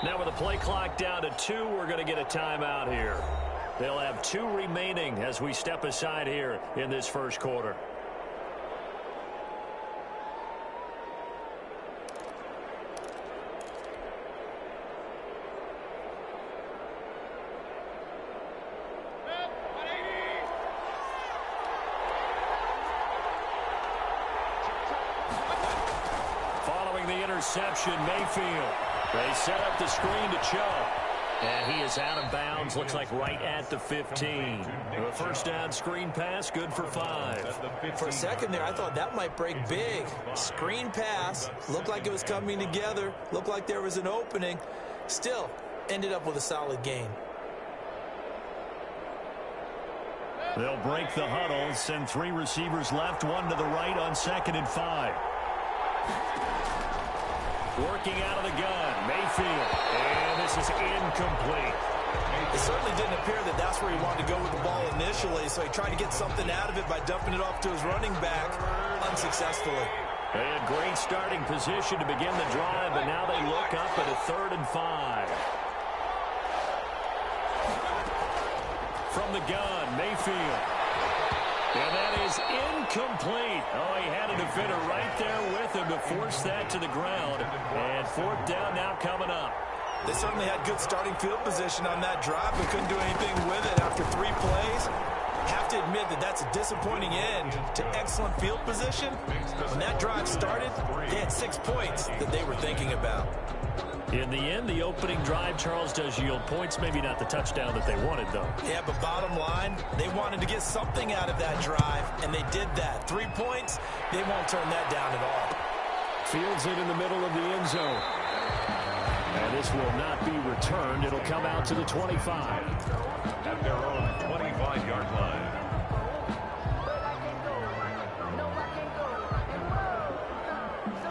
Now with the play clock down to 2, we're going to get a timeout here. They'll have 2 remaining as we step aside here in this first quarter. Following the interception, Mayfield. They set up the screen to Chubb. And he is out of bounds, looks like right at the 15. A first down screen pass, good for 5. For a second there, I thought that might break big. Screen pass, looked like it was coming together, looked like there was an opening. Still, ended up with a solid gain. They'll break the huddle, send 3 receivers left, 1 to the right on 2nd and 5. Working out of the gun, Mayfield, and this is incomplete. It certainly didn't appear that that's where he wanted to go with the ball initially, so he tried to get something out of it by dumping it off to his running back unsuccessfully. They had great starting position to begin the drive, but now they look up at a 3rd and 5. From the gun, Mayfield. And that is incomplete. Oh, he had a defender right there with him to force that to the ground. And 4th down now coming up. They certainly had good starting field position on that drive, but couldn't do anything with it after 3 plays. Have to admit that that's a disappointing end to excellent field position. When that drive started, they had 6 points that they were thinking about. In the end, the opening drive, Charles, does yield points. Maybe not the touchdown that they wanted, though. Yeah, but bottom line, they wanted to get something out of that drive, and they did that. 3 points, they won't turn that down at all. Fields it in the middle of the end zone. And this will not be returned. It'll come out to the 25. At their own 25-yard line.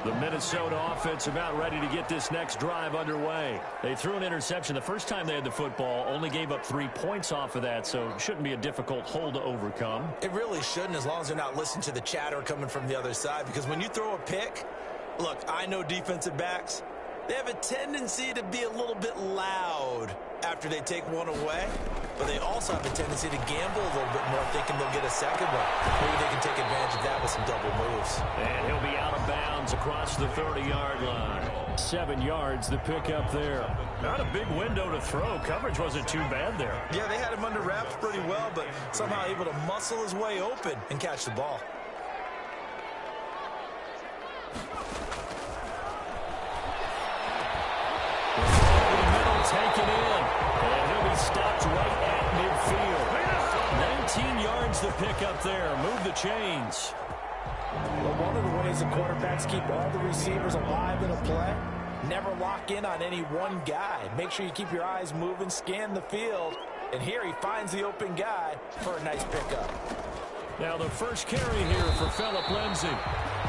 The Minnesota offense about ready to get this next drive underway. They threw an interception the first time they had the football, only gave up 3 points off of that, so it shouldn't be a difficult hole to overcome. It really shouldn't, as long as they're not listening to the chatter coming from the other side, because when you throw a pick, look, I know defensive backs, they have a tendency to be a little bit loud after they take one away, but they also have a tendency to gamble a little bit more, thinking they'll get a second one. Maybe they can take advantage of that with some double moves. And he'll be out of bounds across the 30-yard line. 7 yards, the pickup there. Not a big window to throw. Coverage wasn't too bad there. Yeah, they had him under wraps pretty well, but somehow able to muscle his way open and catch the ball. Taken in, and he'll be stopped right at midfield. 19 yards to pick up there. Move the chains. Well, one of the ways the quarterbacks keep all the receivers alive in a play, never lock in on any one guy. Make sure you keep your eyes moving, scan the field, and here he finds the open guy for a nice pickup. Now the first carry here for Phillip Lindsay.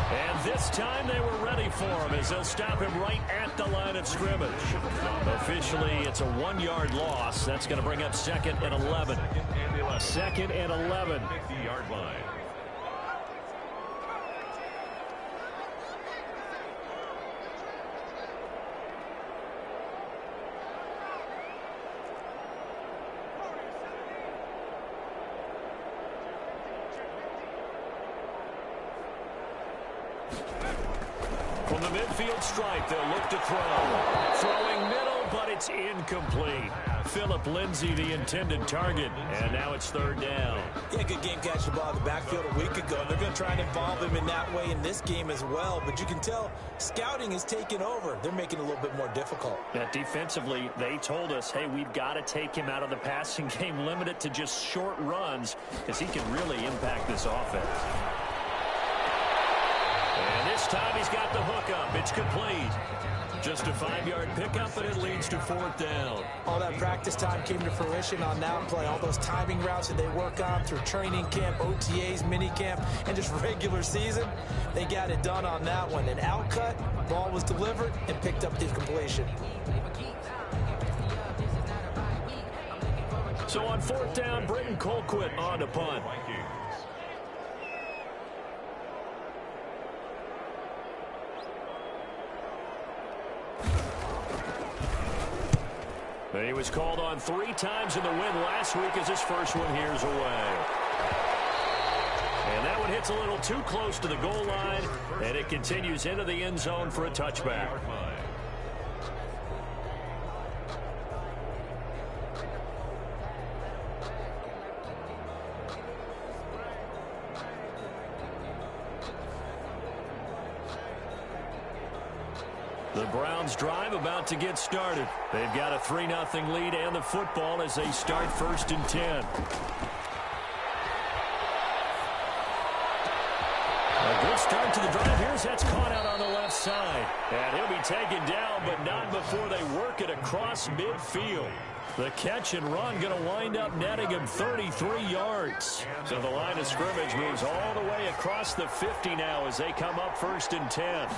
And this time they were ready for him as they'll stop him right at the line of scrimmage. Officially, it's a 1-yard loss. That's going to bring up 2nd and 11. 2nd and 11. 50-yard line. From the midfield stripe, they'll look to throw. Throwing middle, but it's incomplete. Phillip Lindsay, the intended target, and now it's 3rd down. Yeah, good game catching the ball in the backfield a week ago. They're going to try and involve him in that way in this game as well, but you can tell scouting is taking over. They're making it a little bit more difficult. Yeah, defensively, they told us, hey, we've got to take him out of the passing game, limit it to just short runs, because he can really impact this offense. And this time he's got the hook up. It's complete. Just a 5-yard pickup, but it leads to 4th down. All that practice time came to fruition on that play. All those timing routes that they work on through training camp, OTAs, mini camp, and just regular season, they got it done on that one. An outcut, ball was delivered, and picked up the completion. So on 4th down, Britton Colquitt on to punt. He was called on 3 times in the win last week as his first one here's away. And that one hits a little too close to the goal line, and it continues into the end zone for a touchback. The Browns drive about to get started. They've got a 3-0 lead and the football as they start 1st and 10. A good start to the drive. Here's that's caught out on the left side. And he'll be taken down, but not before they work it across midfield. The catch and run going to wind up netting him 33 yards. So the line of scrimmage moves all the way across the 50 now as they come up 1st and 10.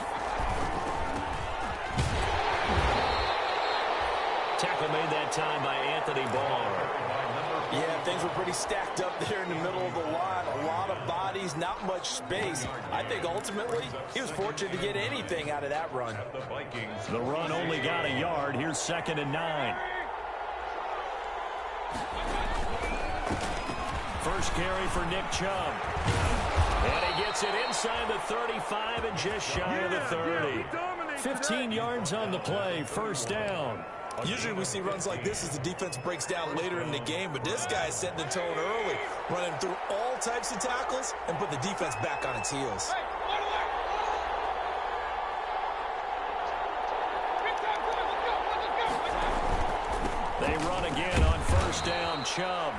Tackle made that time by Anthony Barr. Yeah, things were pretty stacked up there in the middle of the line. A lot of bodies, not much space. I think ultimately he was fortunate to get anything out of that run. The run only got a yard. Here's 2nd and 9. First carry for Nick Chubb. And he gets it inside the 35 and just shy of the 30. 15 yards on the play, 1st down. Usually we see runs like this as the defense breaks down later in the game, but this guy is setting the tone early, running through all types of tackles and put the defense back on its heels. They run again on 1st down. Chubb.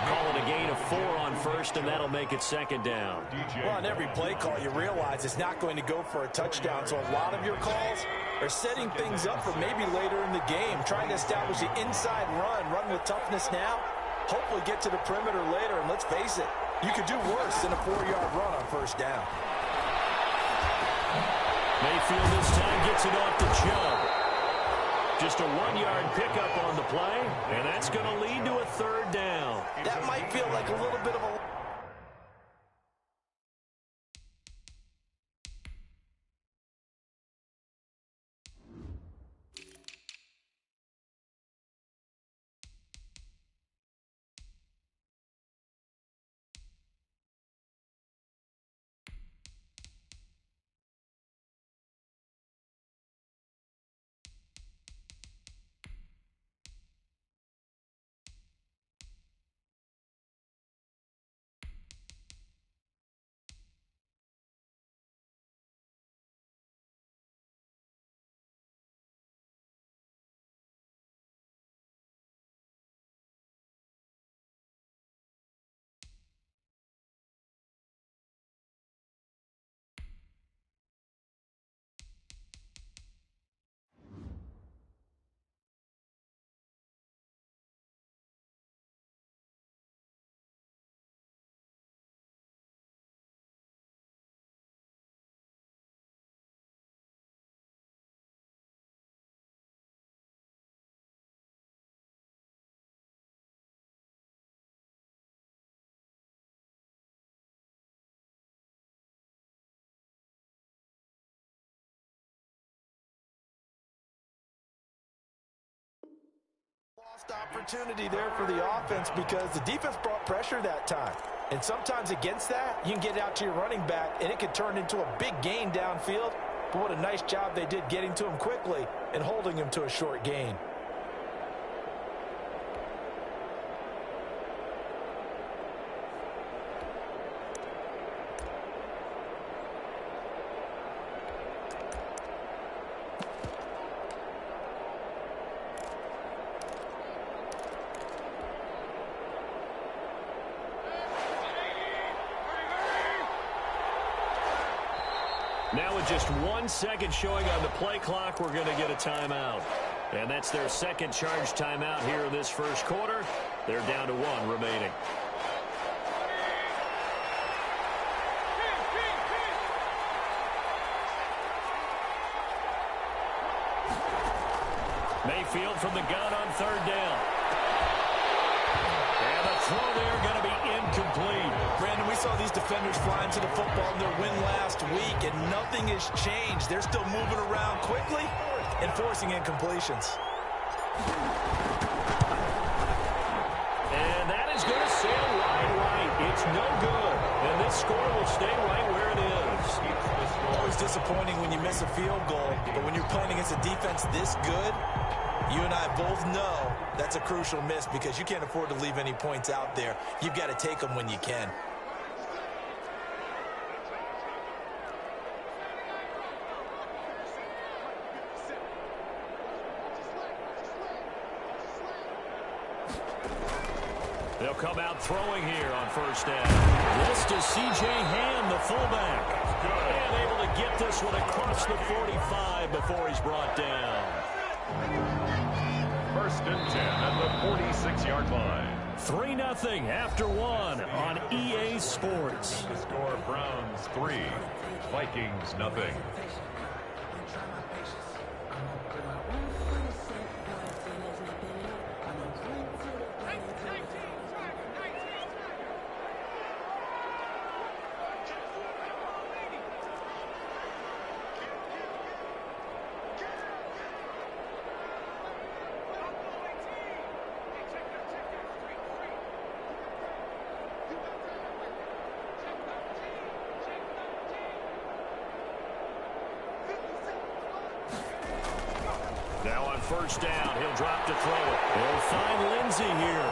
Call it a gain of 4 on 1st, and that'll make it 2nd down. Well, on every play call, you realize it's not going to go for a touchdown, so a lot of your calls are setting things up for maybe later in the game, trying to establish the inside run with toughness now, hopefully get to the perimeter later, and let's face it, you could do worse than a 4-yard run on 1st down. Mayfield this time gets it off to Chubb. Just a 1-yard pickup on the play, and that's going to lead to a 3rd down. That might feel like a little bit of a... Lost opportunity there for the offense because the defense brought pressure that time. And sometimes against that, you can get out to your running back, and it can turn into a big gain downfield. But what a nice job they did getting to him quickly and holding him to a short gain. Now with just 1 second showing on the play clock, we're going to get a timeout. And that's their second charge timeout here in this first quarter. They're down to 1 remaining. Mayfield from the gun on 3rd down. And the throw there going to be incomplete. Brandon, we saw these defenders flying to the football in their win last week, and nothing has changed. They're still moving around quickly and forcing incompletions. And that is going to sail right. It's no good. And this score will stay right where it is. Always disappointing when you miss a field goal, but when you're playing against a defense this good, you and I both know that's a crucial miss because you can't afford to leave any points out there. You've got to take them when you can. They'll come out throwing here on first down. This to C.J. Ham, the fullback. And able to get this one across the 45 before he's brought down. First and 10 at the 46-yard line. 3-0 after one on EA Sports. The score, Browns 3, Vikings nothing. Now on first down, he'll drop to throw it. They'll find Lindsey here.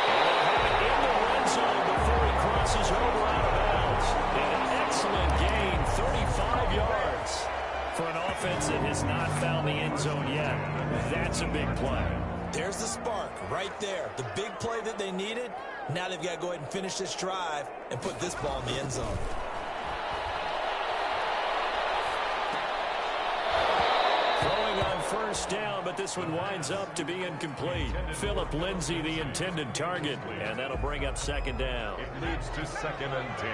They'll have it in the red zone before he crosses over out of bounds. And an excellent gain, 35 yards. For an offense that has not found the end zone yet, that's a big play. There's the spark right there. The big play that they needed. Now they've got to go ahead and finish this drive and put this ball in the end zone. On first down, but this one winds up to be incomplete. Philip Lindsay, the intended target, and that'll bring up second down. It leads to 2nd and 10.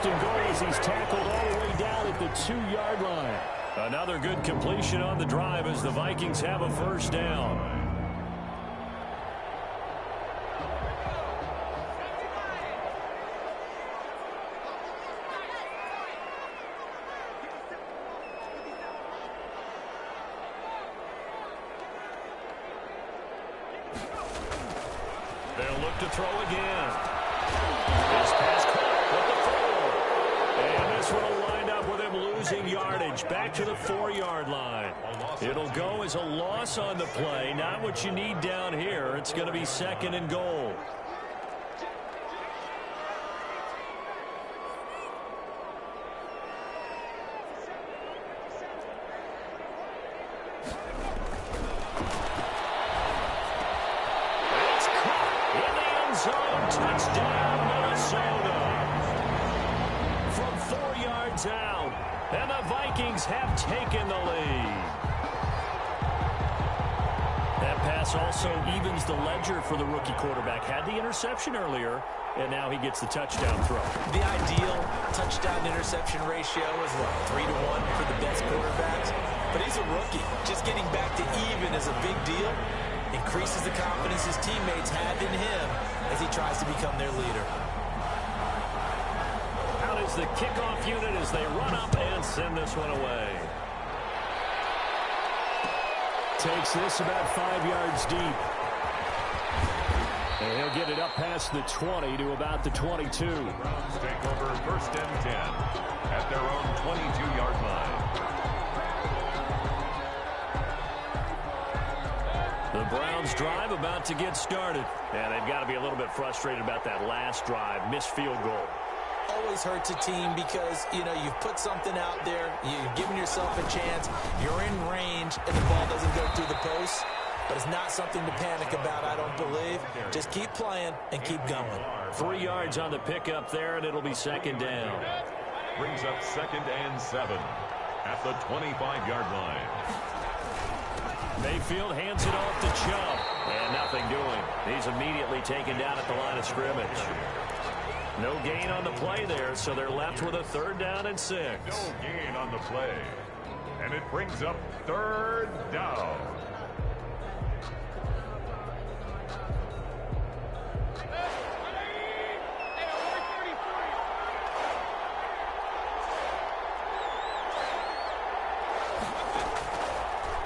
And goal as he's tackled all the way down at the 2-yard line. Another good completion on the drive as the Vikings have a first down. They'll look to throw again. This pass caught with the throw. And this one will wind up with him losing yardage back to the 4-yard line. It'll go as a loss on the play. Not what you need down here. It's going to be 2nd and goal. It's caught in the end zone. Touchdown, Minnesota. From 4 yards out, and the Vikings have taken the lead. That pass also evens the ledger for the rookie quarterback. Had the interception earlier, and now he gets the touchdown throw. The ideal touchdown-interception ratio is, what, 3-to-1 for the best quarterbacks? But he's a rookie. Just getting back to even is a big deal. Increases the confidence his teammates have in him as he tries to become their leader. Out is the kickoff unit as they run up and send this one away. Takes this about 5 yards deep. And he'll get it up past the 20 to about the 22. Browns take over 1st and 10 at their own 22-yard line. The Browns drive about to get started. And they've got to be a little bit frustrated about that last drive. Missed field goal. Always hurts a team because, you know, you've put something out there, you've given yourself a chance, you're in range, and the ball doesn't go through the post. But it's not something to panic about, I don't believe. Just keep playing and keep going. 3 yards on the pickup there, and it'll be 2nd down. Brings up 2nd and 7 at the 25-yard line. Mayfield hands it off to Chubb, and nothing doing. He's immediately taken down at the line of scrimmage. No gain on the play there, so they're left with a 3rd down and 6. No gain on the play. And it brings up 3rd down.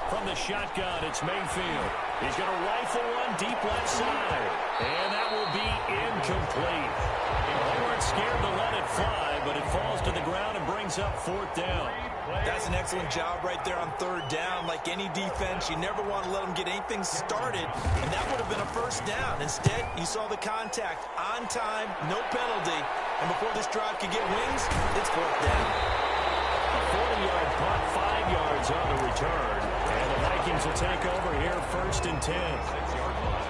From the shotgun, it's Mayfield. He's going to rifle one deep left side. And that will be incomplete. They weren't scared to let it fly, but it falls to the ground and brings up 4th down. That's an excellent job right there on 3rd down. Like any defense, you never want to let them get anything started, and that would have been a 1st down. Instead, you saw the contact on time, no penalty, and before this drive could get wings, it's 4th down. A 40-yard punt, 5 yards on the return, and the Vikings will take over here 1st and 10. 6-yard line.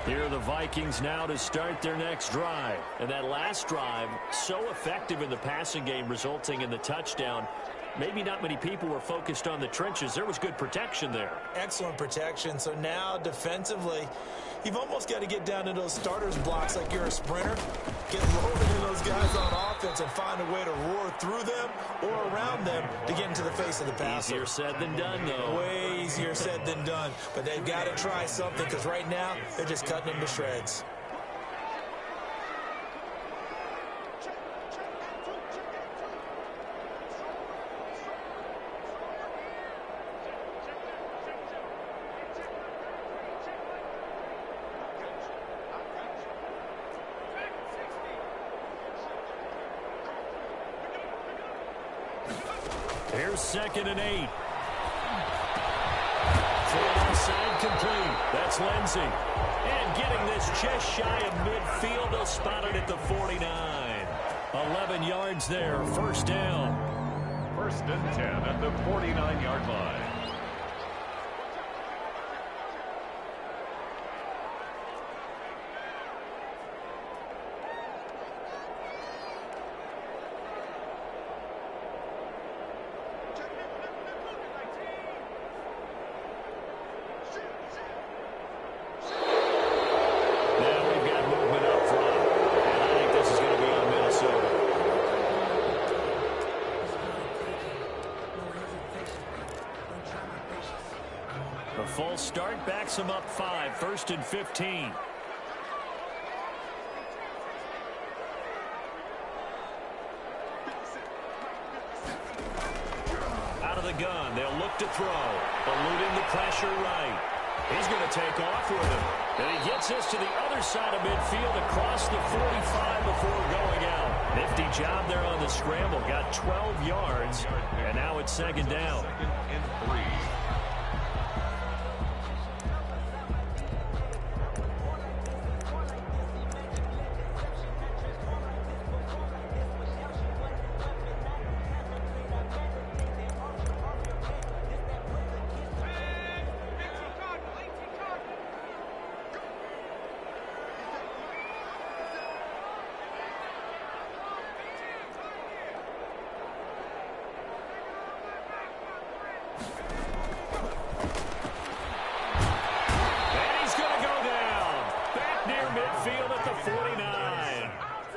Here are the Vikings now to start their next drive. And that last drive, so effective in the passing game, resulting in the touchdown. Maybe not many people were focused on the trenches. There was good protection there. Excellent protection. So now, defensively, you've almost got to get down to those starters blocks like you're a sprinter. Get lower than those guys on offense and find a way to roar through them or around them to get into the face of the passer. Easier said than done, though. Way easier said than done. But they've got to try something because right now they're just cutting them to shreds. Here's 2nd and 8. Throw side complete. That's Lindsey. And getting this just shy of midfield. They'll spot it at the 49. 11 yards there. 1st down. 1st and 10 at the 49-yard line. Full start backs him up 5. 1st and 15. Out of the gun. They'll look to throw. Eluding the pressure right. He's going to take off with him. And he gets this to the other side of midfield across the 45 before going out. Nifty job there on the scramble. Got 12 yards. And now it's 2nd down. 2nd and 3.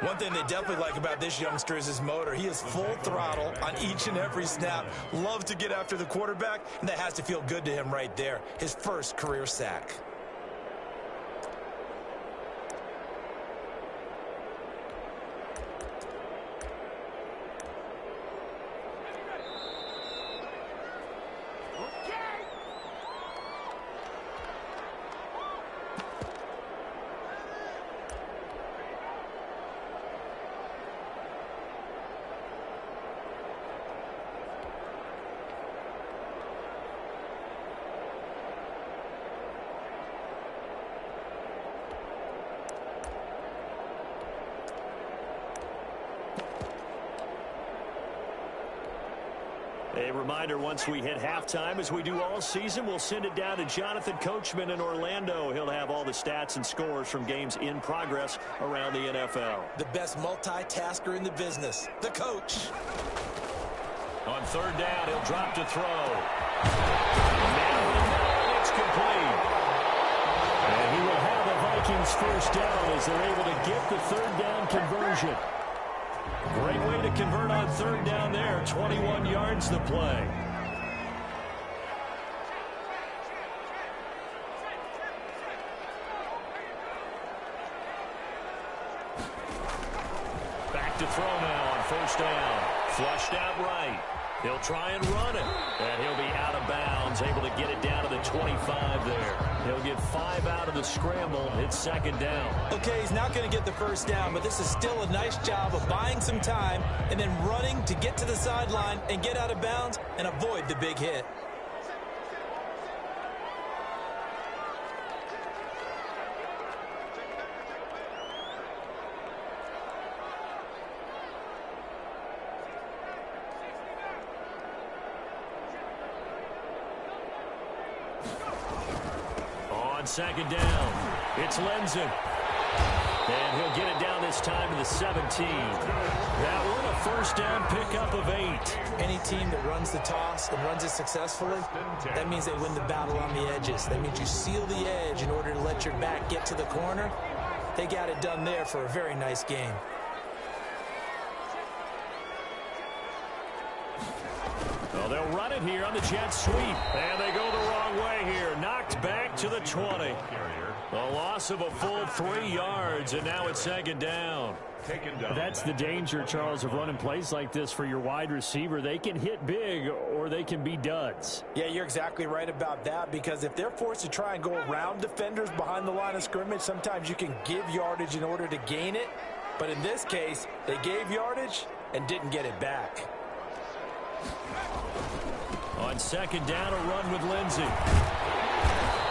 One thing they definitely like about this youngster is his motor. He is full throttle on each and every snap. Loves to get after the quarterback, and that has to feel good to him right there. His 1st career sack. A reminder, once we hit halftime, as we do all season, we'll send it down to Jonathan Coachman in Orlando. He'll have all the stats and scores from games in progress around the NFL. The best multitasker in the business, the coach. On 3rd down, he'll drop to throw. Now it's complete. And he will have Vikings first down as they're able to get the third down conversion. Great way to convert on third down there. 21 yards the play. Back to throw now on first down. Flushed out right. He'll try and run it. And he'll be out of bounds, able to get it down to the 25 there. He'll get 5 out of the scramble. It's second down. Okay, he's not going to get the first down, but this is still a nice job of buying some time and then running to get to the sideline and get out of bounds and avoid the big hit. On second down, it's Lenzen. And he'll get it down this time to the 17. That one a first down pickup of 8. Any team that runs the toss and runs it successfully, that means they win the battle on the edges. That means you seal the edge in order to let your back get to the corner. They got it done there for a very nice game. Well, they'll run it here on the jet sweep. And they go the wrong way here. Knocked back to the 20. A loss of a full 3 yards, and now it's second down. That's the danger, Charles, of running plays like this for your wide receiver. They can hit big or they can be duds. Yeah, you're exactly right about that, because if they're forced to try and go around defenders behind the line of scrimmage, sometimes you can give yardage in order to gain it. But in this case, they gave yardage and didn't get it back. On second down, a run with Lindsey.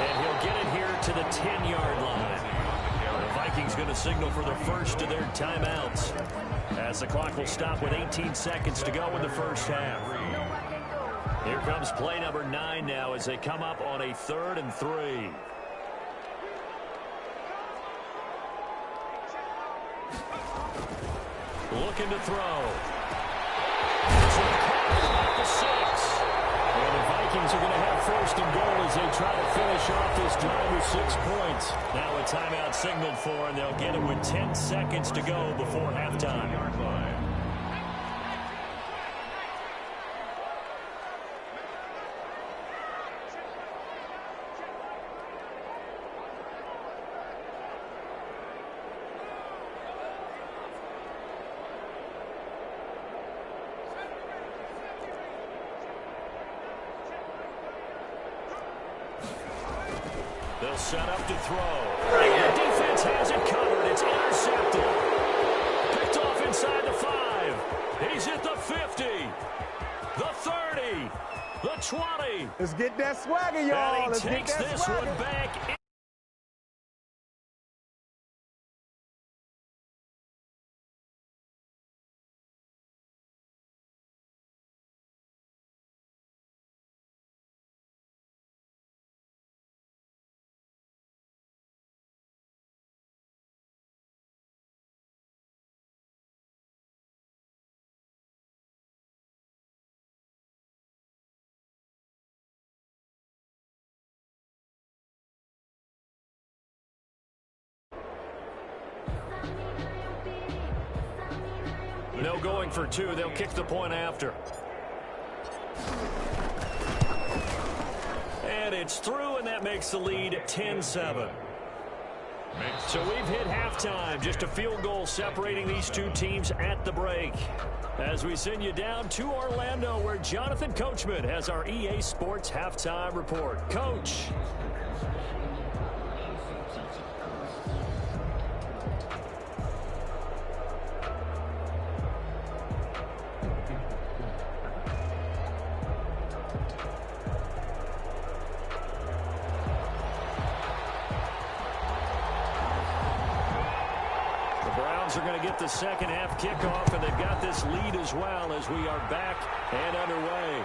And he'll get it here to the 10-yard line. The Vikings going to signal for the first of their timeouts, as the clock will stop with 18 seconds to go in the first half. Here comes play number 9 now as they come up on a 3rd and 3. Looking to throw. At the 6. And the Vikings are going to have first and goal as they try to finish off this drive with 6 points. Now a timeout signaled for, and they'll get it with 10 seconds to go before halftime. They'll set up to throw. The defense has it covered. It's intercepted. Picked off inside the 5. He's at the 50. The 30. The 20. Let's get that swagger, y'all. And he takes this one back. No going for 2. They'll kick the point after. And it's through, and that makes the lead 10-7. So we've hit halftime. Just a field goal separating these two teams at the break. As we send you down to Orlando, where Jonathan Coachman has our EA Sports halftime report. Coach. Are going to get the second half kickoff, and they've got this lead as well as we are back and underway.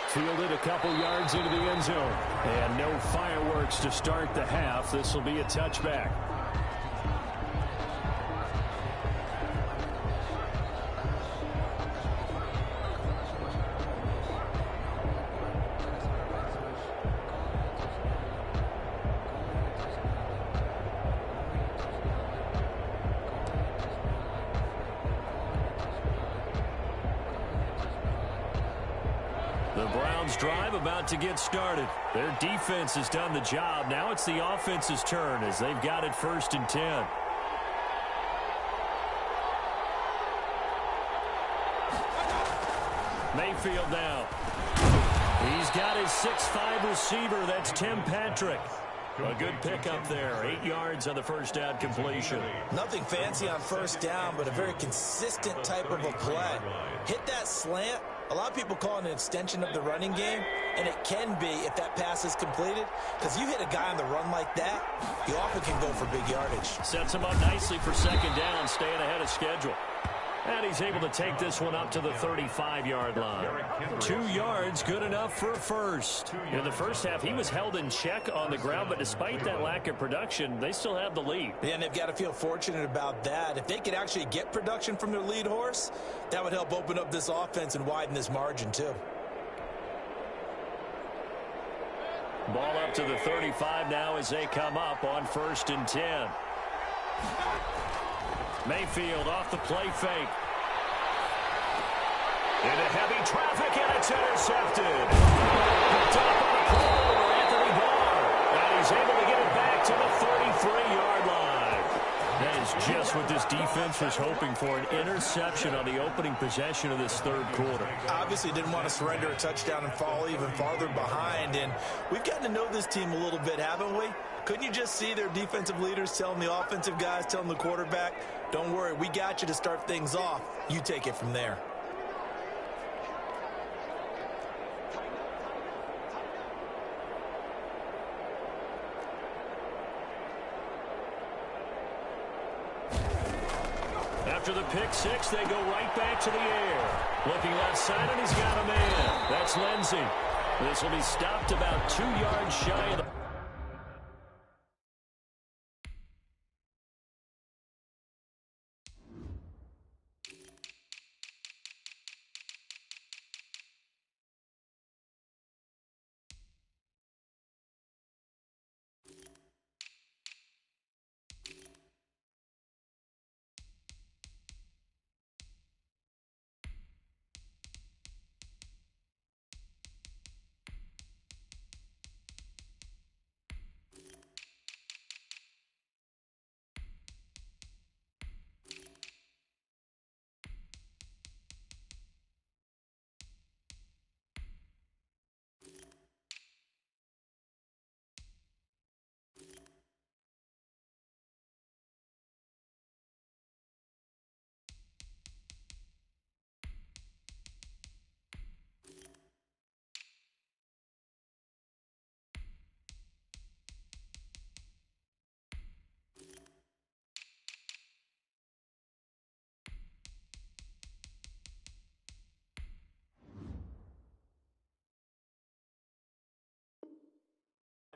Fielded a couple yards into the end zone, and no fireworks to start the half. This will be a touchback. The Browns' drive about to get started. Their defense has done the job. Now it's the offense's turn as they've got it 1st and 10. Mayfield now. He's got his 6'5 receiver. That's Tim Patrick. A good pickup there. 8 yards on the first down completion. Nothing fancy on first down, but a very consistent type of a play. Hit that slant. A lot of people call it an extension of the running game, and it can be if that pass is completed, because you hit a guy on the run like that, you often can go for big yardage. Sets him up nicely for 2nd down, staying ahead of schedule. And he's able to take this one up to the 35-yard line. 2 yards, good enough for a first. In the first half, he was held in check on the ground, but despite that lack of production, they still have the lead. Yeah, and they've got to feel fortunate about that. If they could actually get production from their lead horse, that would help open up this offense and widen this margin, too. Ball up to the 35 now as they come up on 1st and 10. Mayfield off the play fake. Into heavy traffic, and it's intercepted. Picked up on the corner, Anthony Barr. And he's able to get it back to the 33-yard line. That is just what this defense was hoping for, an interception on the opening possession of this 3rd quarter. Obviously didn't want to surrender a touchdown and fall even farther behind. And we've gotten to know this team a little bit, haven't we? Couldn't you just see their defensive leaders telling the offensive guys, telling the quarterback, don't worry, we got you to start things off. You take it from there. After the pick six, they go right back to the air. Looking left side, and he's got a man. That's Lindsey. This will be stopped about 2 yards shy of the...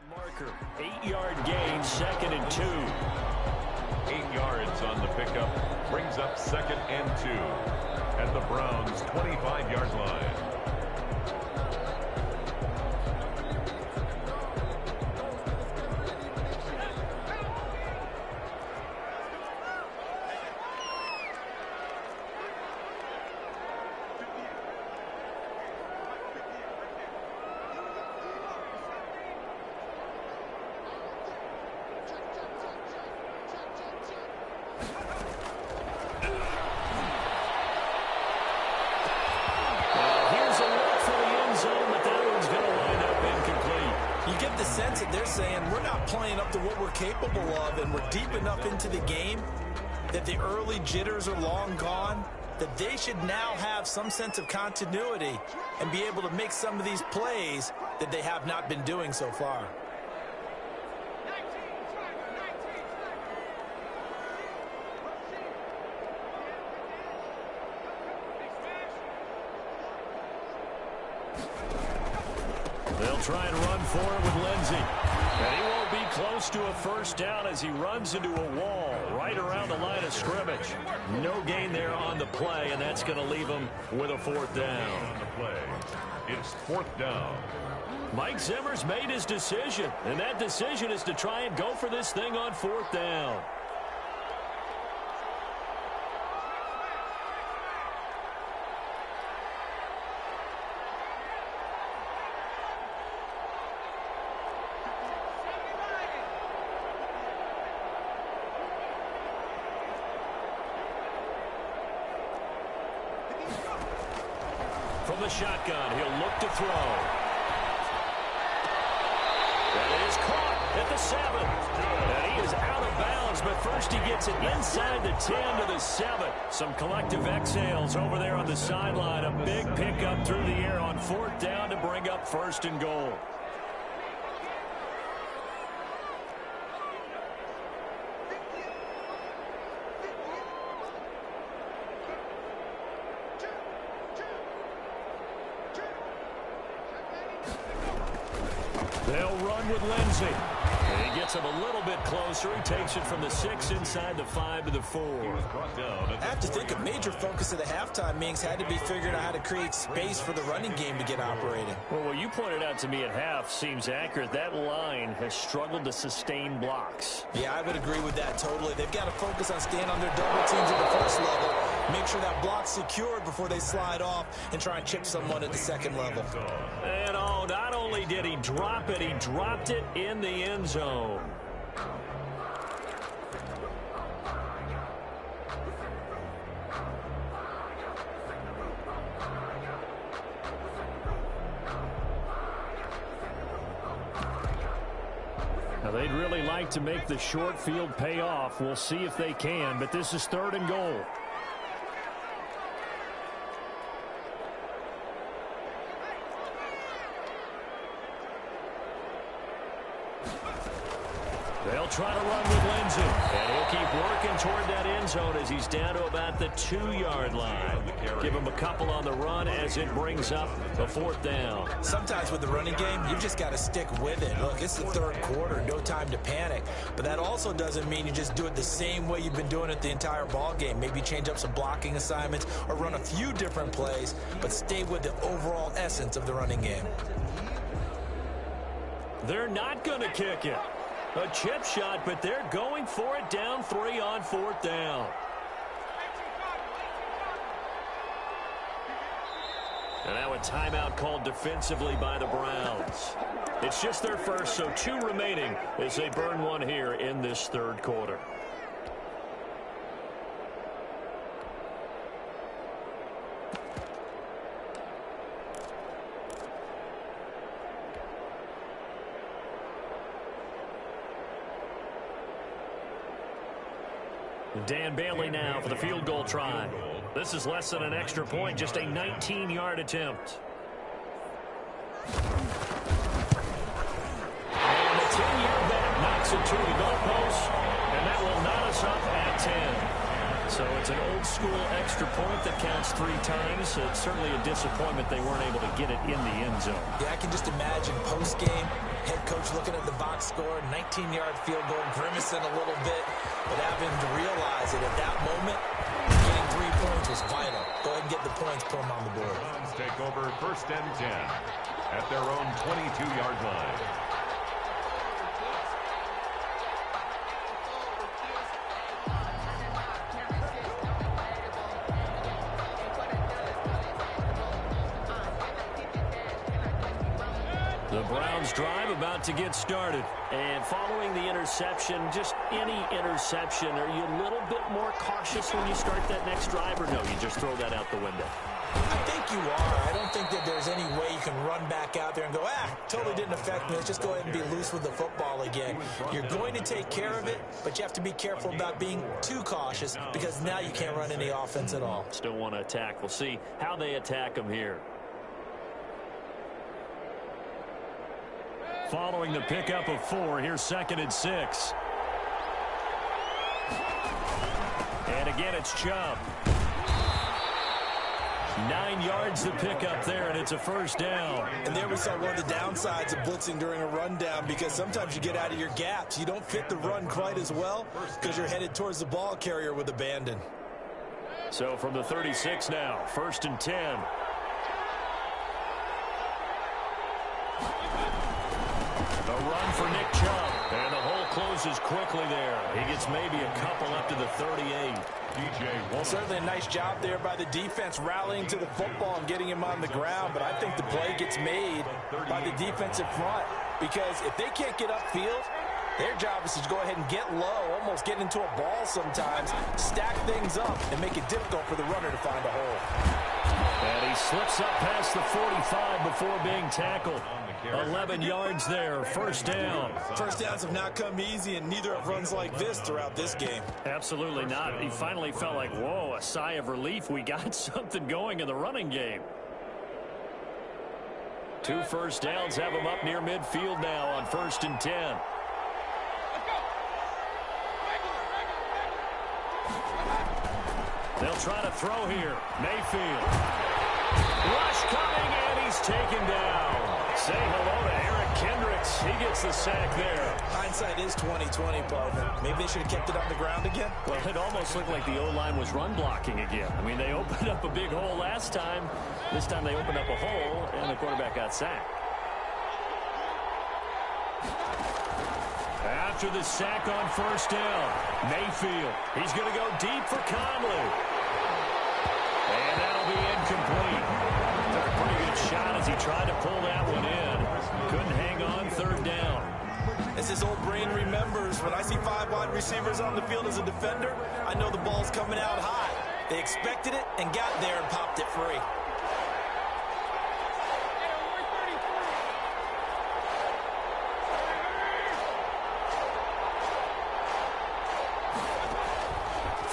Marker, 8-yard gain, 2nd and 2. 8 yards on the pickup, brings up 2nd and 2 at the Browns' 25-yard line. They're saying we're not playing up to what we're capable of, and we're deep enough into the game that the early jitters are long gone, that they should now have some sense of continuity and be able to make some of these plays that they have not been doing so far. They'll try and run for it with Lindsey. And he won't be close to a first down as he runs into a wall right around the line of scrimmage. No gain there on the play, and that's going to leave him with a 4th down. On the play, it's 4th down. Mike Zimmer's made his decision, and that decision is to try and go for this thing on 4th down. from the shotgun. He'll look to throw. That is caught at the 7. And he is out of bounds, but first he gets it inside the 10 to the 7. Some collective exhales over there on the sideline. A big pickup through the air on 4th down to bring up 1st and goal. They'll run with Lindsey. And he gets him a little bit closer. He takes it from the 6 inside the 5 to the 4. I have to think a major focus of the halftime meetings had to be figuring out how to create space for the running game to get operating. Well, what you pointed out to me at half seems accurate. That line has struggled to sustain blocks. Yeah, I would agree with that totally. They've got to focus on staying on their double teams at the first level, make sure that block's secured before they slide off, and try and chip someone at the second level. And oh, not only did he drop it, he dropped it in the end zone. Now, they'd really like to make the short field pay off. We'll see if they can, but this is 3rd and goal. They'll try to run with Lindsey, and he'll keep working toward that end zone as he's down to about the 2-yard line. Give him a couple on the run as it brings up a 4th down. Sometimes with the running game, you've just got to stick with it. Look, it's the 3rd quarter, no time to panic. But that also doesn't mean you just do it the same way you've been doing it the entire ball game. Maybe change up some blocking assignments or run a few different plays, but stay with the overall essence of the running game. They're not going to kick it. A chip shot, but they're going for it down 3 on 4th down. And now a timeout called defensively by the Browns. It's just their first, so 2 remaining as they burn one here in this 3rd quarter. Dan Bailey now for the field goal try. This is less than an extra point, just a 19-yard attempt. And the 10-year bet knocks it to the goalpost, and that will knot us up at 10. So it's an old-school extra point that counts 3 times. So it's certainly a disappointment they weren't able to get it in the end zone. Yeah, I can just imagine post-game, head coach looking at the box score, 19-yard field goal, grimacing a little bit, but having to realize that at that moment, getting 3 points was vital. Go ahead and get the points, put them on the board. Browns take over 1st and 10 at their own 22-yard line. The Browns drive about to get started. And following the interception, just any interception, are you a little bit more cautious when you start that next drive, or no, you just throw that out the window? I think you are. I don't think that there's any way you can run back out there and go, totally didn't affect me. Let's just go ahead and be loose with the football again. You're going to take care of it, but you have to be careful about being too cautious because now you can't run any offense at all. Still want to attack. We'll see how they attack them here. Following the pickup of 4, here's 2nd and 6. And again, it's Chubb. 9 yards to pick up there, and it's a 1st down. And there we saw one of the downsides of blitzing during a rundown, because sometimes you get out of your gaps. You don't fit the run quite as well because you're headed towards the ball carrier with abandon. So from the 36 now, 1st and 10. The run for Nick Chubb, and the hole closes quickly there. He gets maybe a couple up to the 38. Well, certainly a nice job there by the defense rallying to the football and getting him on the ground, but I think the play gets made by the defensive front, because if they can't get upfield, their job is to go ahead and get low, almost get into a ball sometimes, stack things up, and make it difficult for the runner to find a hole. And he slips up past the 45 before being tackled. 11 yards there, first down. First downs have not come easy, and neither have runs like this throughout this game. Absolutely not. He finally felt like, whoa, a sigh of relief. We got something going in the running game. 2 first downs have him up near midfield now on 1st and 10. They'll try to throw here. Mayfield. Rush coming, and he's taken down. Say hello to Eric Kendricks. He gets the sack there. Hindsight is 20/20, partner. Maybe they should have kept it on the ground again. Well, it almost looked like the O-line was run blocking again. I mean, they opened up a big hole last time. This time they opened up a hole, and the quarterback got sacked. After the sack on first down, Mayfield. He's going to go deep for Conley. And that'll be incomplete. Took a pretty good shot as he tried to pull that one in. Couldn't hang on, third down. As his old brain remembers, when I see 5 wide receivers on the field as a defender, I know the ball's coming out high. They expected it and got there and popped it free.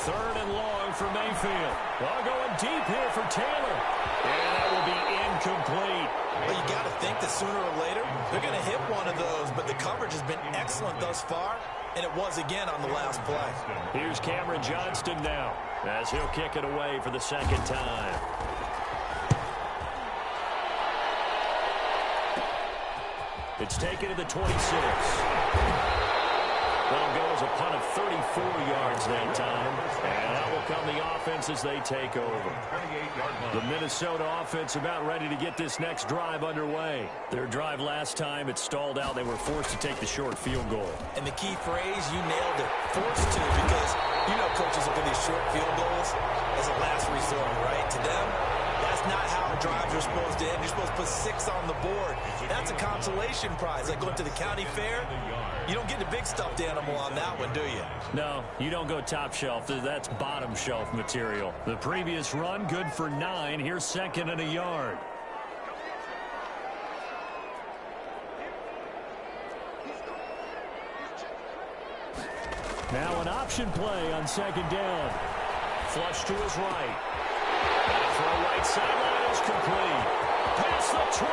Third and long for Mayfield. Well, going deep here for Taylor. And that will be incomplete. Well, you got to think that sooner or later, they're going to hit one of those, but the coverage has been excellent thus far, and it was again on the last play. Here's Cameron Johnston now, as he'll kick it away for the second time. It's taken to the 26. That'll go as a punt of 34 yards that time. And that will come the offense as they take over. The Minnesota offense about ready to get this next drive underway. Their drive last time, it stalled out. They were forced to take the short field goal. And the key phrase, you nailed it, forced to, because you know coaches look at these short field goals as a last resort, right? To them, that's not how drives are supposed to end. You're supposed to put 6 on the board. That's a consolation prize. Like going to the county fair, you don't get the big stuffed animal on that one, do you? No, you don't go top shelf. That's bottom shelf material. The previous run, good for 9. Here's 2nd and a yard. Now an option play on 2nd down. Flush to his right. For a right sideline is complete. Past the 20.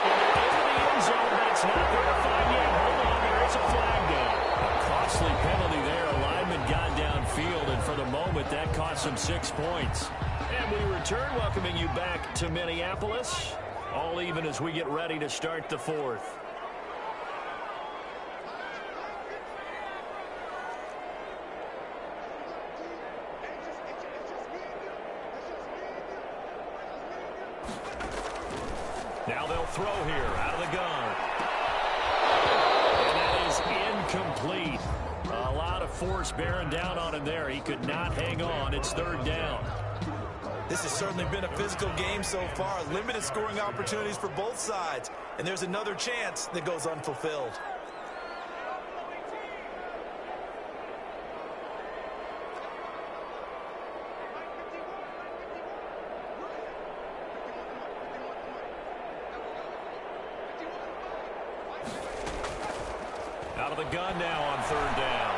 And into the end zone, but it's not verified yet. Hold on, there is a flag down. A costly penalty there. A lineman got downfield, and for the moment, that cost him 6 points. And we return, welcoming you back to Minneapolis. All even as we get ready to start the 4th. Now they'll throw here out of the gun. And that is incomplete. A lot of force bearing down on him there. He could not hang on. It's 3rd down. This has certainly been a physical game so far. Limited scoring opportunities for both sides. And there's another chance that goes unfulfilled. Out of the gun now on 3rd down.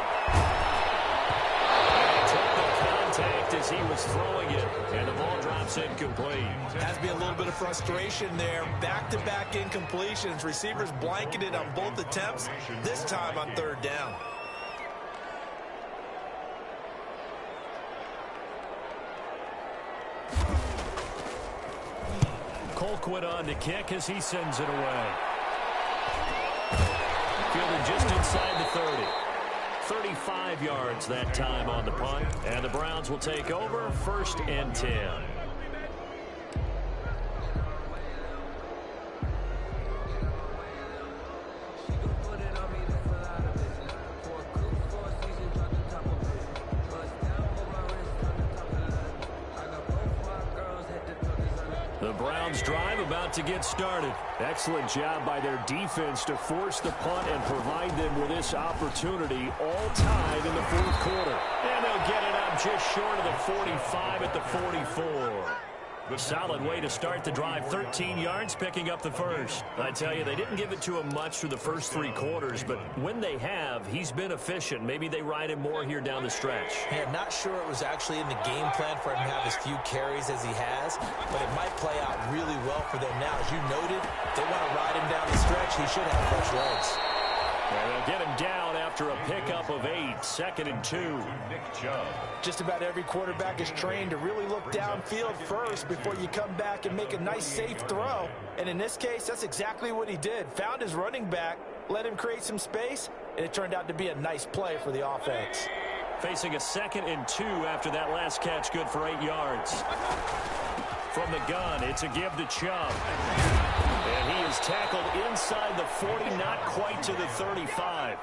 And he took the contact as he was throwing it, and the ball drops incomplete. Has to be a little bit of frustration there. Back-to-back incompletions. Receivers blanketed on both attempts, this time on 3rd down. Colquitt on to kick as he sends it away. Fielded just inside the 30. 35 yards that time on the punt. And the Browns will take over 1st and 10. The Browns drive about to get started. Excellent job by their defense to force the punt and provide them with this opportunity, all tied in the 4th quarter. And they'll get it up just short of the 45 at the 44. Solid way to start the drive. 13 yards, picking up the first. I tell you, they didn't give it to him much through the first 3 quarters, but when they have, he's been efficient. Maybe they ride him more here down the stretch. Yeah, not sure it was actually in the game plan for him to have as few carries as he has, but it might play out really well for them now. As you noted, they want to ride him down the stretch. He should have fresh legs. And they'll get him down after a pickup of 8, 2nd and 2. Just about every quarterback is trained to really look downfield first before you come back and make a nice, safe throw. And in this case, that's exactly what he did. Found his running back, let him create some space, and it turned out to be a nice play for the offense. Facing a 2nd and 2 after that last catch, good for 8 yards. From the gun, it's a give to Chubb. And he is tackled inside the 40, not quite to the 35.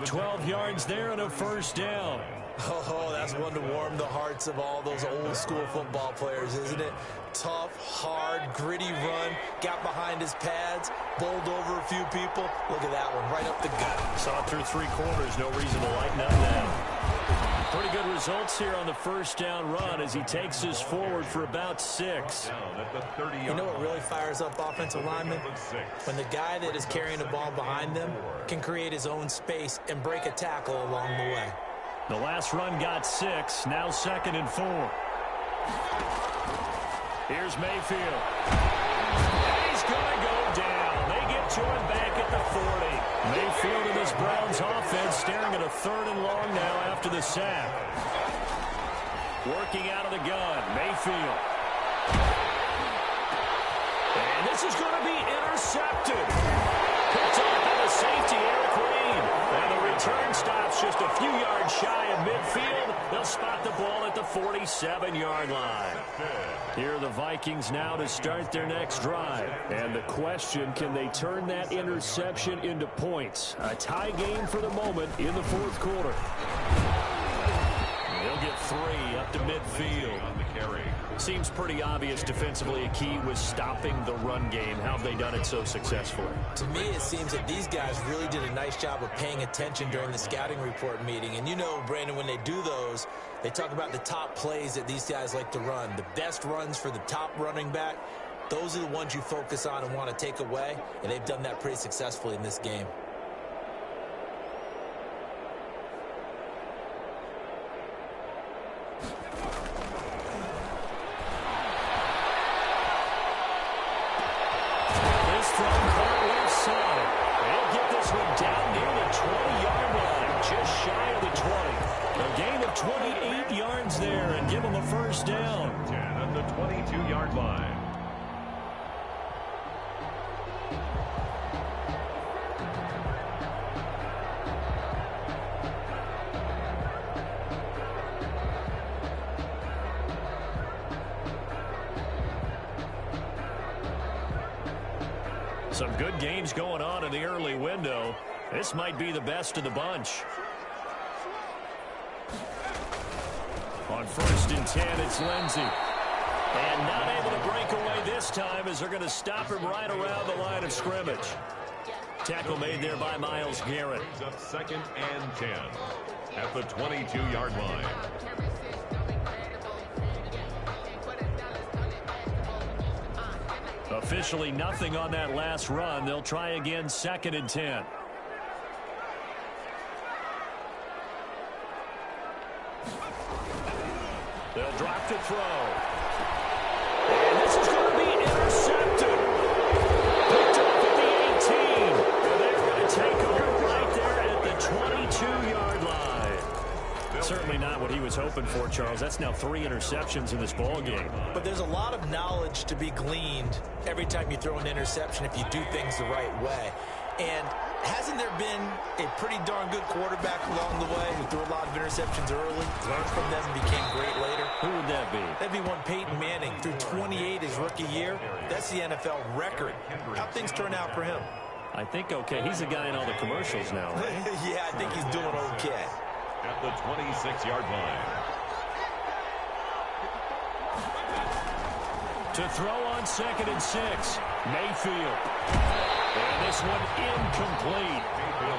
12 yards there and a first down. Oh, that's one to warm the hearts of all those old school football players, isn't it? Tough, hard, gritty run, got behind his pads, bowled over a few people. Look at that one, right up the gut. Saw it through 3 quarters, no reason to lighten up now. Pretty good results here on the first down run as he takes us forward for about 6. You know what really fires up offensive linemen? When the guy that is carrying the ball behind them can create his own space and break a tackle along the way. The last run got 6, now 2nd and 4. Here's Mayfield. And he's going to go down. They get to him back at the 40. Mayfield and this Browns offense staring at a 3rd and long now after the sack. Working out of the gun, Mayfield. And this is going to be intercepted. Picked off by the safety, Eric Reed. And the return stops just a few yards shy of midfield. They'll spot the ball at the 47-yard line. Here are the Vikings now to start their next drive. And the question, can they turn that interception into points? A tie game for the moment in the 4th quarter. They'll get 3 up to midfield. On the carry. Seems pretty obvious defensively a key was stopping the run game. How have they done it so successfully? To me, it seems that these guys really did a nice job of paying attention during the scouting report meeting. And you know, Brandon, when they do those, they talk about the top plays that these guys like to run. The best runs for the top running back, those are the ones you focus on and want to take away. And they've done that pretty successfully in this game. Some good games going on in the early window. This might be the best of the bunch. On 1st and 10, it's Lindsey. And not able to break away this time as they're going to stop him right around the line of scrimmage. Tackle made there by Myles Garrett. Brings up 2nd and 10 at the 22-yard line. Officially nothing on that last run. They'll try again 2nd and 10. They'll drop to throw. And this is going to be intercepted. Picked up at the 18. And they're going to take over right there at the 22-yard line. Certainly not what he was hoping for, Charles. That's now 3 interceptions in this ball game. But there's a lot of knowledge to be gleaned every time you throw an interception if you do things the right way. And hasn't there been a pretty darn good quarterback along the way who threw a lot of interceptions early, learned from them, and became great later? Who would that be? That'd be one Peyton Manning, threw 28 his rookie year. That's the NFL record. How'd things turn out for him? I think okay. He's the guy in all the commercials now, right? Yeah, I think he's doing okay. At the 26-yard line. To throw on 2nd and 6. Mayfield. And this one incomplete.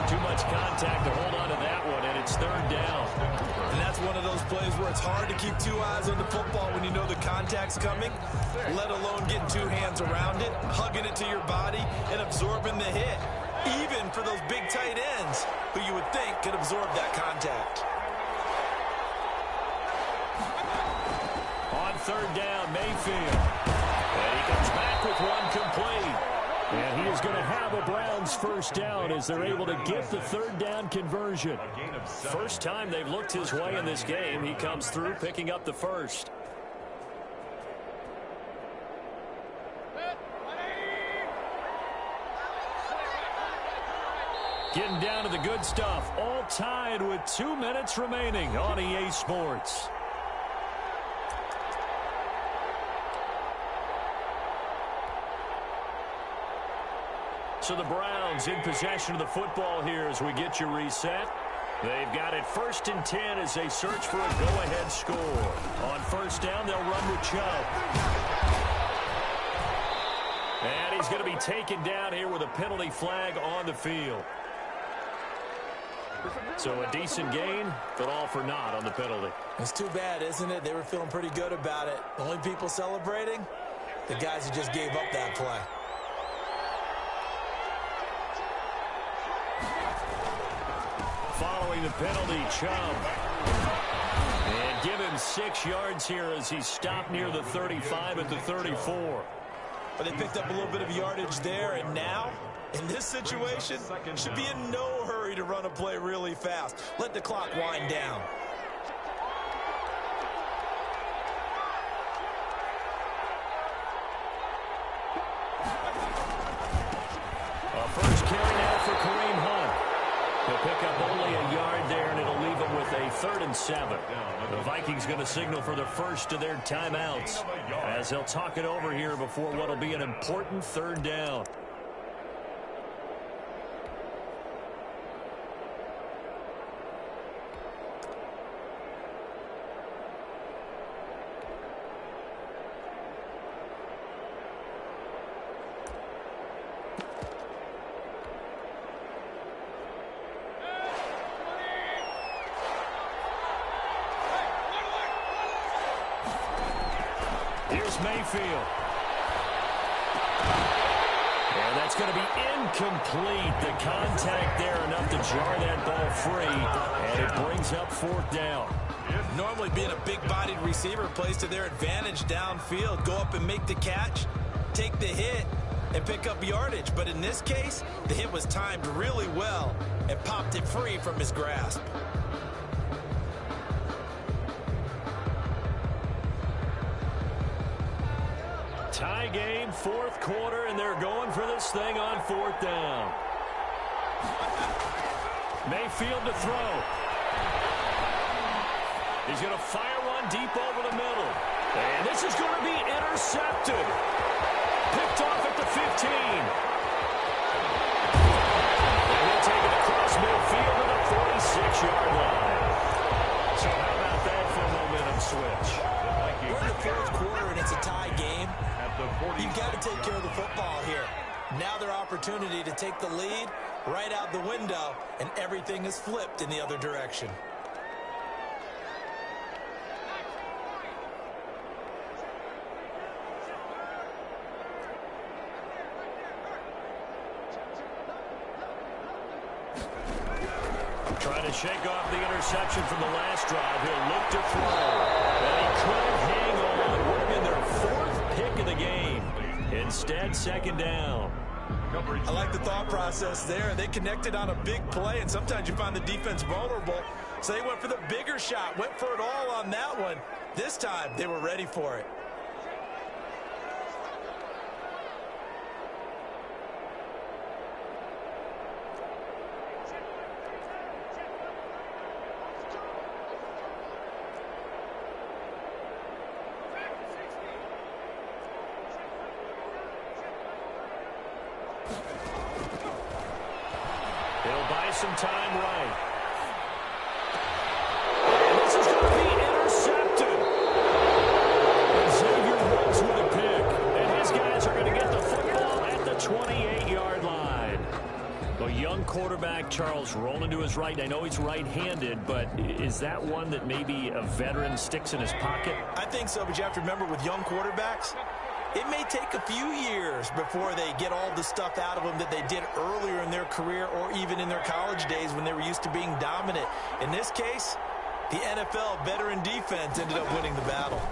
Too much contact to hold on to that one, and it's third down. And that's one of those plays where it's hard to keep two eyes on the football when you know the contact's coming, let alone getting two hands around it, hugging it to your body, and absorbing the hit, even for those big tight ends who you would think could absorb that contact. On third down, Mayfield. And he comes back with one complete. And he is going to have a Browns first down as they're able to get the third down conversion. First time they've looked his way in this game. He comes through picking up the first. Getting down to the good stuff. All tied with 2 minutes remaining on EA Sports. So the Browns in possession of the football here as we get you reset. They've got it 1st and 10 as they search for a go-ahead score. On first down, they'll run with Chubb. And he's going to be taken down here with a penalty flag on the field. So a decent gain, but all for naught on the penalty. It's too bad, isn't it? They were feeling pretty good about it. The only people celebrating, the guys who just gave up that play. Following the penalty, Chubb. And give him 6 yards here as he's stopped near the 35 at the 34. But they picked up a little bit of yardage there, and now, in this situation, should be in no hurry to run a play really fast. Let the clock wind down. A first carry now for Kareem Hunt. He'll pick up only a yard there, and it'll leave him with a 3rd and 7. The Vikings going to signal for the first of their timeouts as they'll talk it over here before what will be an important 3rd down. Here's Mayfield. And that's going to be incomplete. The contact there enough to jar that ball free. And it brings up 4th down. Normally being a big-bodied receiver plays to their advantage downfield. Go up and make the catch, take the hit, and pick up yardage. But in this case, the hit was timed really well and popped it free from his grasp. Tie game, 4th quarter, and they're going for this thing on 4th down. Mayfield to throw. He's going to fire one deep over the middle. And this is going to be intercepted. Picked off at the 15. And he'll take it across midfield to the 46-yard line. So how about that for a momentum switch? We're in the 4th quarter, and it's a tie game. You've got to take care of the football here. Now their opportunity to take the lead right out the window, and everything is flipped in the other direction. Trying to shake off the interception from the last drive. He'll look to throw. And he could hang on. Would have been their 4th pick of the game. Instead, 2nd down. I like the thought process there. They connected on a big play, and sometimes you find the defense vulnerable. So they went for the bigger shot, went for it all on that one. This time, they were ready for it. He'll buy some time right. And this is going to be intercepted. Xavier Woods with a pick. And his guys are going to get the football at the 28-yard line. A young quarterback, Charles, rolling to his right. I know he's right-handed, but is that one that maybe a veteran sticks in his pocket? I think so, but you have to remember with young quarterbacks, it may take a few years before they get all the stuff out of them that they did earlier in their career or even in their college days when they were used to being dominant. In this case, the NFL veteran defense ended up winning the battle.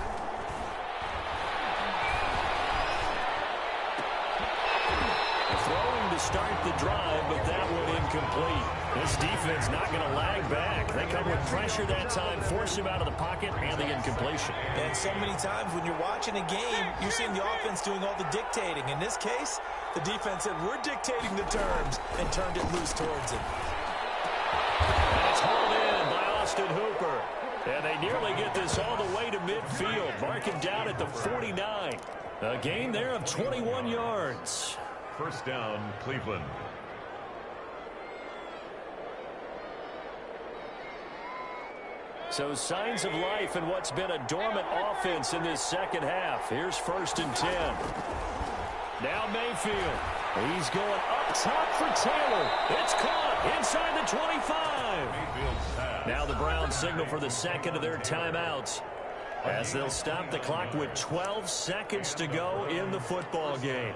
Throwing to start the drive, but that one incomplete. This defense not going to lag back. They come with pressure that time, force him out of the pocket, and the incompletion. And so many times when you're watching a game, you're seeing the offense doing all the dictating. In this case, the defense said, we're dictating the terms, and turned it loose towards him. That's hauled in by Austin Hooper. And they nearly get this all the way to midfield. Mark him down at the 49. A gain there of 21 yards. First down, Cleveland. So signs of life in what's been a dormant offense in this second half. Here's 1st and 10. Now Mayfield. He's going up top for Taylor. It's caught inside the 25. Now the Browns signal for the second of their timeouts as they'll stop the clock with 12 seconds to go in the football game.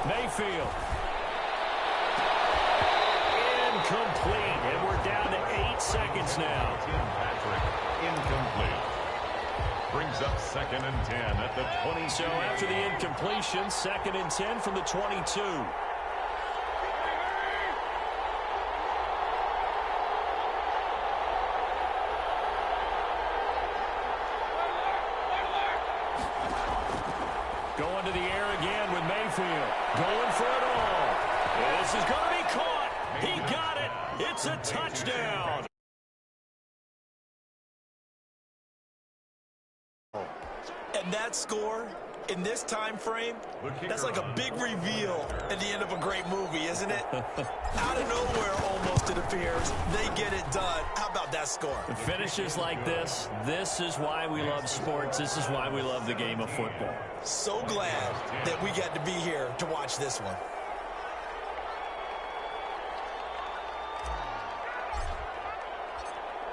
Mayfield. Incomplete. And we're down to 8 seconds now. Patrick, incomplete. Brings up 2nd and 10 at the 20. So after the incompletion, 2nd and 10 from the 22. Going to the air again with Mayfield. Going for it all. This is going to be caught. He got it. It's a touchdown. And that score in this time frame, that's like a big reveal at the end of a great movie, isn't it? Out of nowhere, almost, it appears. They get it done. How about that score? Finishes like this is why we love sports. This is why we love the game of football. So glad that we got to be here to watch this one.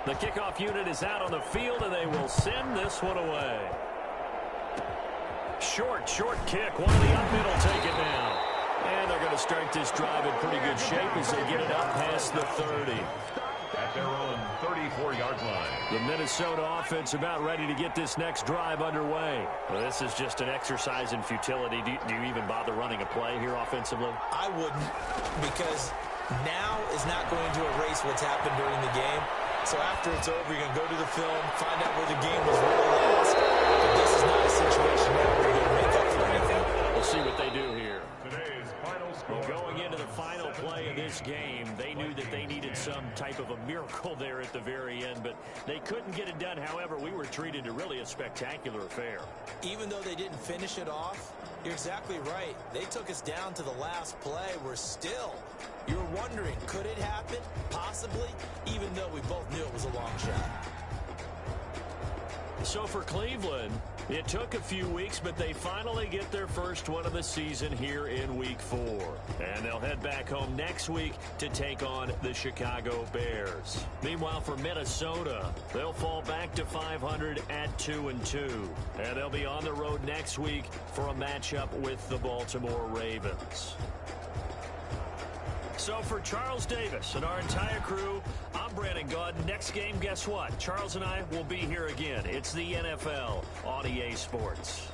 The kickoff unit is out on the field, and they will send this one away. Short kick. One of the up middle take it down. And they're going to start this drive in pretty good shape as they get it up past the 30. At their own 34-yard line. The Minnesota offense about ready to get this next drive underway. Well, this is just an exercise in futility. Do you even bother running a play here offensively? I wouldn't, because now is not going to erase what's happened during the game. So after it's over, you're going to go to the film, find out where the game was really lost. But this is not a situation now where you're going to make up for anything. We'll see what they do here. Today's final score. Going into the final play of this game, they knew that they needed some type of a miracle there at the very end, but they couldn't get it done. However, we were treated to really a spectacular affair. Even though they didn't finish it off, you're exactly right. They took us down to the last play. We're still, you were wondering, could it happen? Possibly, even though we both knew it was a long shot. So for Cleveland, it took a few weeks, but they finally get their first one of the season here in Week 4. And they'll head back home next week to take on the Chicago Bears. Meanwhile, for Minnesota, they'll fall back to 500 at 2-2. And they'll be on the road next week for a matchup with the Baltimore Ravens. So for Charles Davis and our entire crew, I'm Brandon Gaud. Next game, guess what? Charles and I will be here again. It's the NFL on EA Sports.